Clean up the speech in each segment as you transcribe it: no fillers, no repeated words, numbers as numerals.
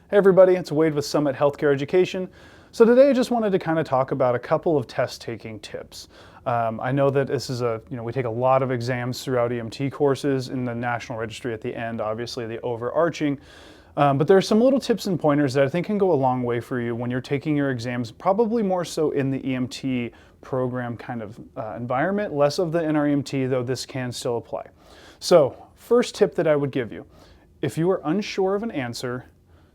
Hey everybody, it's Wade with Summit Healthcare Education. So today I just wanted to kind of talk about a couple of test taking tips. I know that this is we take a lot of exams throughout EMT courses in the National Registry at the end, obviously the overarching. But there are some little tips and pointers that I think can go a long way for you when you're taking your exams, probably more so in the EMT program kind of environment, less of the NREMT, though this can still apply. So first tip that I would give you, if you are unsure of an answer,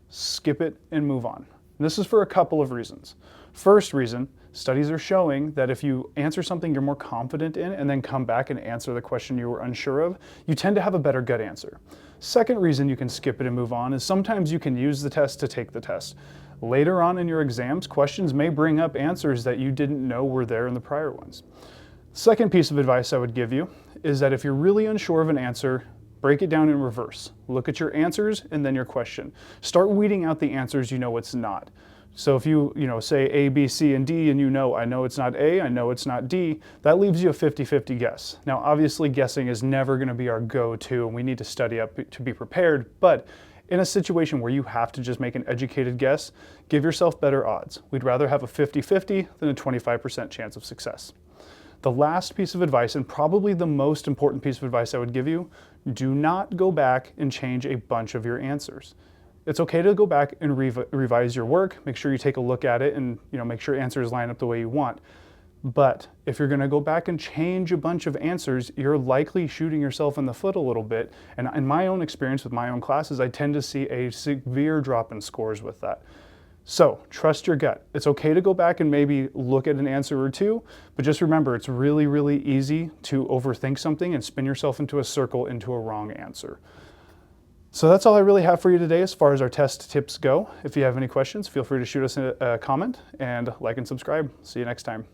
skip it and move on. And this is for a couple of reasons. First reason, studies are showing that if you answer something you're more confident in and then come back and answer the question you were unsure of, you tend to have a better gut answer. Second reason you can skip it and move on is sometimes you can use the test to take the test. Later on in your exams, questions may bring up answers that you didn't know were there in the prior ones. Second piece of advice I would give you is that if you're really unsure of an answer, break it down in reverse. Look at your answers and then your question. Start weeding out the answers you know it's not. So if you say A, B, C, and D, and I know it's not A, I know it's not D, that leaves you a 50-50 guess. Now, obviously, guessing is never going to be our go-to, and we need to study up to be prepared, but in a situation where you have to just make an educated guess, give yourself better odds. We'd rather have a 50-50 than a 25% chance of success. The last piece of advice, and probably the most important piece of advice I would give you, do not go back and change a bunch of your answers. It's okay to go back and revise your work, make sure you take a look at it and make sure answers line up the way you want. But if you're gonna go back and change a bunch of answers, you're likely shooting yourself in the foot a little bit. And in my own experience with my own classes, I tend to see a severe drop in scores with that. So trust your gut. It's okay to go back and maybe look at an answer or two, but just remember it's really, really easy to overthink something and spin yourself into a circle into a wrong answer. So that's all I really have for you today as far as our test tips go. If you have any questions, feel free to shoot us a comment and like and subscribe. See you next time.